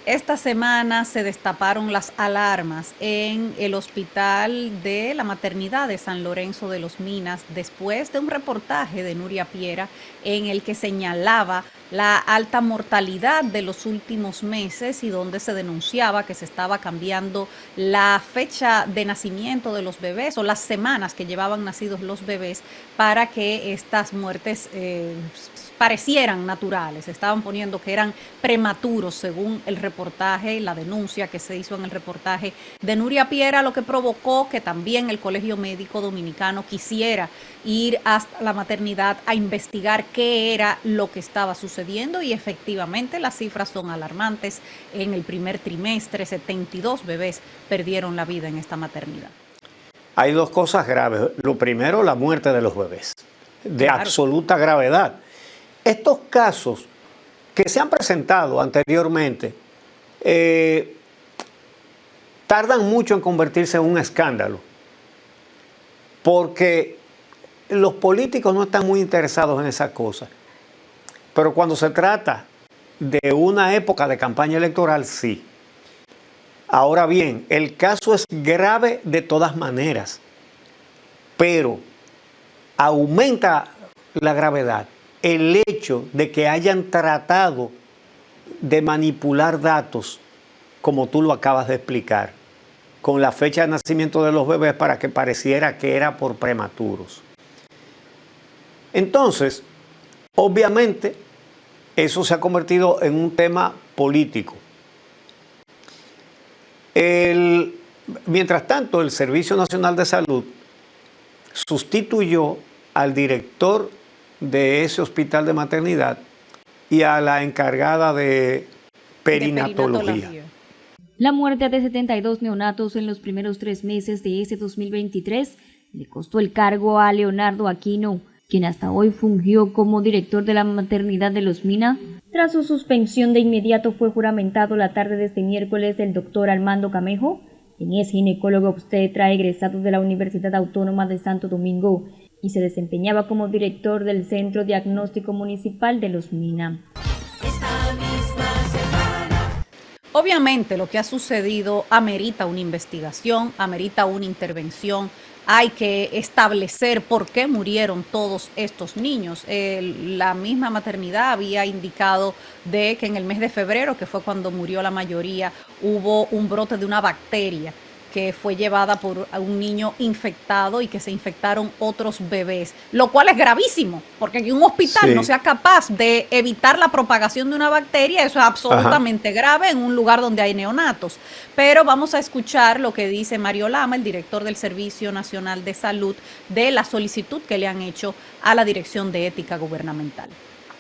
Esta semana se destaparon las alarmas en el hospital de la maternidad de San Lorenzo de los Minas después de un reportaje de Nuria Piera en el que señalaba la alta mortalidad de los últimos meses y donde se denunciaba que se estaba cambiando la fecha de nacimiento de los bebés o las semanas que llevaban nacidos los bebés para que estas muertes parecieran naturales. Estaban poniendo que eran prematuros según el reportaje, la denuncia que se hizo en el reportaje de Nuria Piera, lo que provocó que también el Colegio Médico Dominicano quisiera ir hasta la maternidad a investigar qué era lo que estaba sucediendo y efectivamente las cifras son alarmantes. En el primer trimestre 72 bebés perdieron la vida en esta maternidad. Hay dos cosas graves. Lo primero, la muerte de los bebés, de Claro. absoluta gravedad. Estos casos que se han presentado anteriormente tardan mucho en convertirse en un escándalo, porque los políticos no están muy interesados en esas cosas. Pero cuando se trata de una época de campaña electoral, sí. Ahora bien, el caso es grave de todas maneras, pero aumenta la gravedad el hecho de que hayan tratado de manipular datos, como tú lo acabas de explicar, con la fecha de nacimiento de los bebés para que pareciera que era por prematuros. Entonces, obviamente, eso se ha convertido en un tema político. Mientras tanto, el Servicio Nacional de Salud sustituyó al director de ese hospital de maternidad y a la encargada de perinatología. La muerte de 72 neonatos en los primeros 3 meses de ese 2023 le costó el cargo a Leonardo Aquino, quien hasta hoy fungió como director de la maternidad de Los Mina. Tras su suspensión, de inmediato fue juramentado la tarde de este miércoles el doctor Armando Camejo, quien es ginecólogo obstetra egresado de la Universidad Autónoma de Santo Domingo y se desempeñaba como director del Centro Diagnóstico Municipal de Los Mina. Obviamente lo que ha sucedido amerita una investigación, amerita una intervención. Hay que establecer por qué murieron todos estos niños. La misma maternidad había indicado de que en el mes de febrero, que fue cuando murió la mayoría, hubo un brote de una bacteria que fue llevada por un niño infectado y que se infectaron otros bebés, lo cual es gravísimo, porque que un hospital no sea capaz de evitar la propagación de una bacteria, eso es absolutamente grave en un lugar donde hay neonatos. Pero vamos a escuchar lo que dice Mario Lama, el director del Servicio Nacional de Salud, de la solicitud que le han hecho a la Dirección de Ética Gubernamental.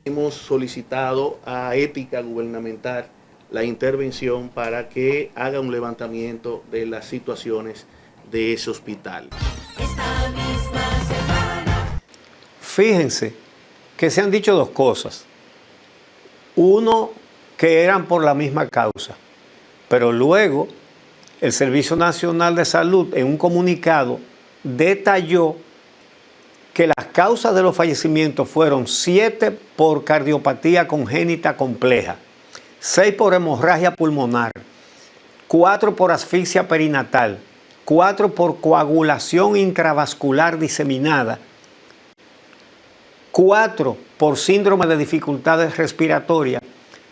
Hemos solicitado a Ética Gubernamental la intervención para que haga un levantamiento de las situaciones de ese hospital. Fíjense que se han dicho dos cosas. Uno, que eran por la misma causa, pero luego el Servicio Nacional de Salud en un comunicado detalló que las causas de los fallecimientos fueron 7 por cardiopatía congénita compleja, 6 por hemorragia pulmonar, 4 por asfixia perinatal, 4 por coagulación intravascular diseminada, 4 por síndrome de dificultades respiratorias,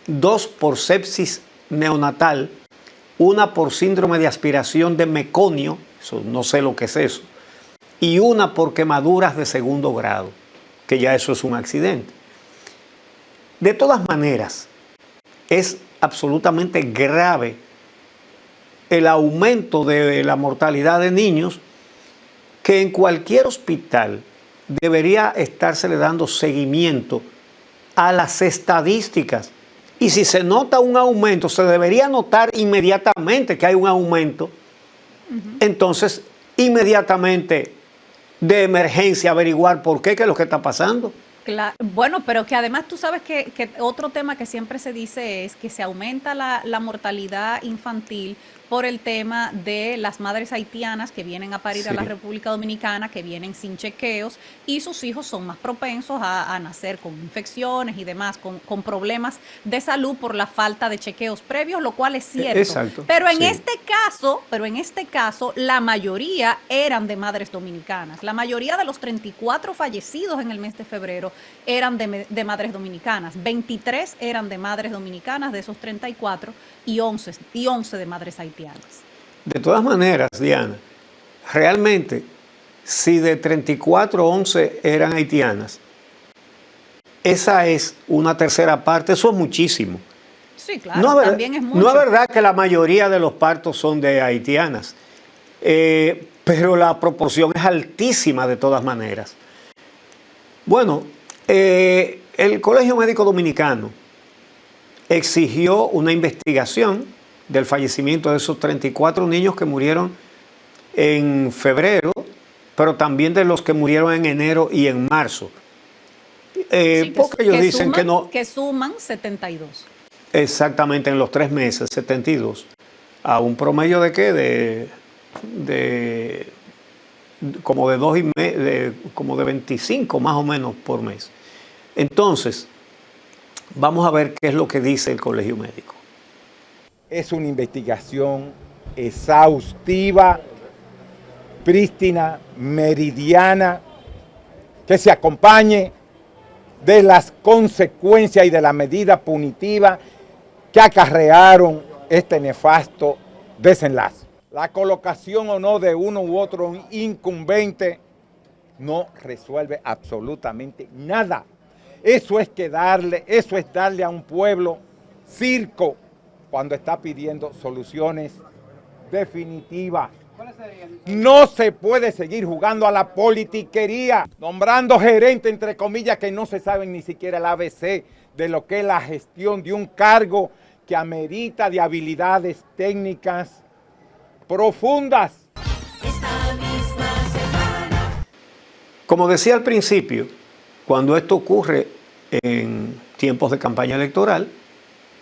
2 por sepsis neonatal, 1 por síndrome de aspiración de meconio, eso no sé lo que es eso, y 1 por quemaduras de segundo grado, que ya eso es un accidente. De todas maneras, es absolutamente grave el aumento de la mortalidad de niños, que en cualquier hospital debería estársele dando seguimiento a las estadísticas. Y si se nota un aumento, se debería notar inmediatamente que hay un aumento. Entonces, inmediatamente de emergencia averiguar por qué es lo que está pasando. Bueno, pero que además tú sabes que otro tema que siempre se dice es que se aumenta la mortalidad infantil por el tema de las madres haitianas que vienen a parir a la Sí, República Dominicana, que vienen sin chequeos y sus hijos son más propensos a nacer con infecciones y demás, con problemas de salud por la falta de chequeos previos, lo cual es cierto. exacto. Pero en Sí. este caso, la mayoría eran de madres dominicanas. La mayoría de los 34 fallecidos en el mes de febrero eran de madres dominicanas. 23 eran de madres dominicanas de esos 34 y 11 de madres haitianas. De todas maneras, Diana, realmente, si de 34, 11 eran haitianas, esa es una tercera parte, eso es muchísimo. Sí, claro, también es mucho. No es verdad que la mayoría de los partos son de haitianas, pero la proporción es altísima de todas maneras. Bueno, el Colegio Médico Dominicano exigió una investigación del fallecimiento de esos 34 niños que murieron en febrero, pero también de los que murieron en enero y en marzo. Sí, Porque ellos dicen que no. Que suman 72. Exactamente, en los 3 meses, 72. A un promedio de qué? Como de 2 y como de 25 más o menos por mes. Entonces, vamos a ver qué es lo que dice el Colegio Médico. Es una investigación exhaustiva, prístina, meridiana, que se acompañe de las consecuencias y de la medida punitiva que acarrearon este nefasto desenlace. La colocación o no de uno u otro incumbente no resuelve absolutamente nada. Eso es darle a un pueblo circo cuando está pidiendo soluciones definitivas. No se puede seguir jugando a la politiquería, nombrando gerente, entre comillas, que no se saben ni siquiera el ABC de lo que es la gestión de un cargo que amerita de habilidades técnicas profundas. Como decía al principio, cuando esto ocurre en tiempos de campaña electoral,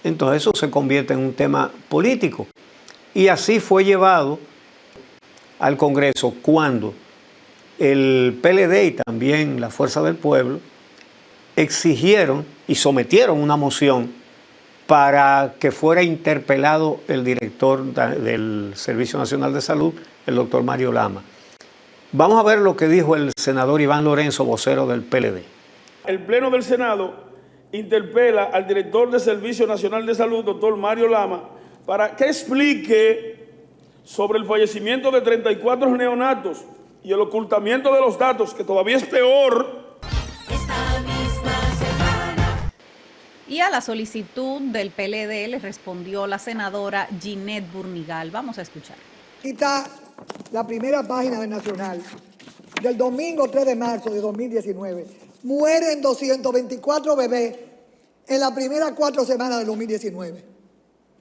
entonces eso se convierte en un tema político. Y así fue llevado al Congreso cuando el PLD y también la Fuerza del Pueblo exigieron y sometieron una moción para que fuera interpelado el director del Servicio Nacional de Salud, el doctor Mario Lama. Vamos a ver lo que dijo el senador Iván Lorenzo, vocero del PLD. El Pleno del Senado interpela al director del Servicio Nacional de Salud, doctor Mario Lama, para que explique sobre el fallecimiento de 34 neonatos y el ocultamiento de los datos, que todavía es peor. Y a la solicitud del PLD le respondió la senadora Ginette Burnigal. Vamos a escuchar. Aquí está la primera página del Nacional, del domingo 3 de marzo de 2019. Mueren 224 bebés en las primeras 4 semanas del 2019.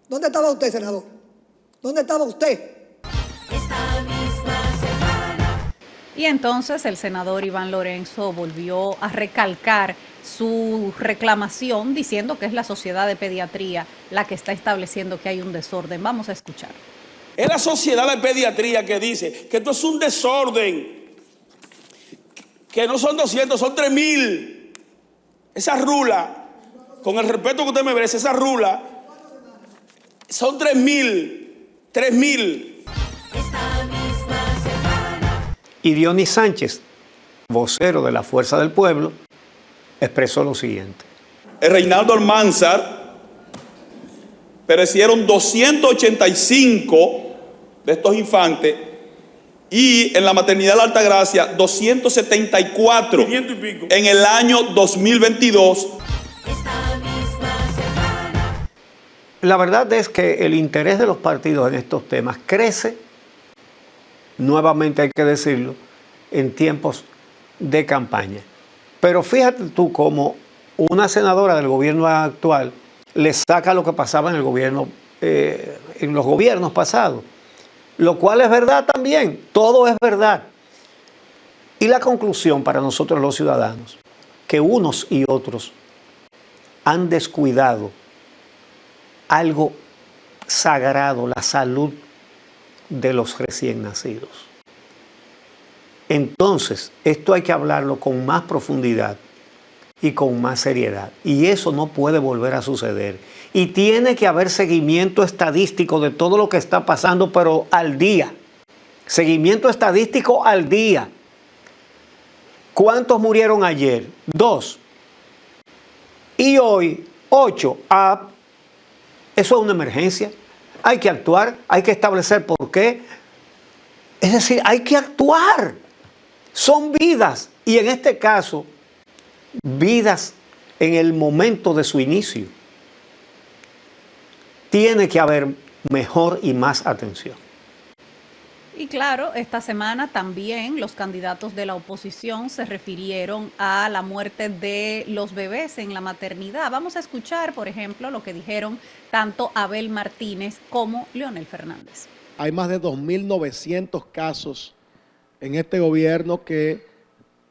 ¿Dónde estaba usted, senador? ¿Dónde estaba usted? Y entonces el senador Iván Lorenzo volvió a recalcar su reclamación diciendo que es la Sociedad de Pediatría la que está estableciendo que hay un desorden. Vamos a escuchar. Es la Sociedad de Pediatría que dice que esto es un desorden, que no son 200, son 3.000. Esa rula, con el respeto que usted me merece, esa rula, son 3.000. Y Dionis Sánchez, vocero de la Fuerza del Pueblo, expresó lo siguiente. El Reinaldo Almanzar perecieron 285 de estos infantes y en la maternidad de la Altagracia 274 500 y pico. en el año 2022. La verdad es que el interés de los partidos en estos temas crece, nuevamente hay que decirlo, en tiempos de campaña. Pero fíjate tú cómo una senadora del gobierno actual le saca lo que pasaba en el gobierno, en los gobiernos pasados, lo cual es verdad también, todo es verdad. Y la conclusión para nosotros los ciudadanos que unos y otros han descuidado algo sagrado, la salud de los recién nacidos. Entonces, esto hay que hablarlo con más profundidad y con más seriedad. Y eso no puede volver a suceder. Y tiene que haber seguimiento estadístico de todo lo que está pasando, pero al día. Seguimiento estadístico al día. ¿Cuántos murieron ayer? 2. Y hoy, 8. Eso es una emergencia. Hay que actuar, hay que establecer por qué. Es decir, hay que actuar. Son vidas. Y en este caso, vidas en el momento de su inicio. Tiene que haber mejor y más atención. Y claro, esta semana también los candidatos de la oposición se refirieron a la muerte de los bebés en la maternidad. Vamos a escuchar, por ejemplo, lo que dijeron tanto Abel Martínez como Leonel Fernández. Hay más de 2.900 casos en este gobierno que,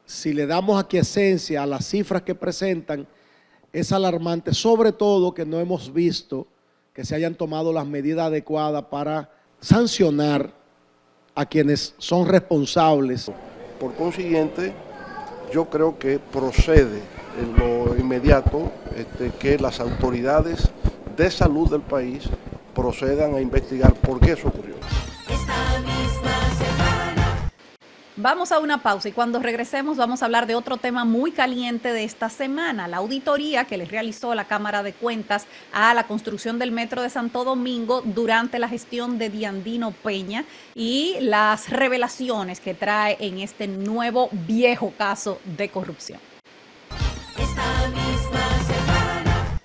si le damos aquiescencia a las cifras que presentan, es alarmante, sobre todo que no hemos visto que se hayan tomado las medidas adecuadas para sancionar a quienes son responsables. Por consiguiente, yo creo que procede en lo inmediato que las autoridades de salud del país procedan a investigar por qué eso ocurrió. Vamos a una pausa y cuando regresemos vamos a hablar de otro tema muy caliente de esta semana, la auditoría que les realizó la Cámara de Cuentas a la construcción del Metro de Santo Domingo durante la gestión de Diandino Peña y las revelaciones que trae en este nuevo viejo caso de corrupción.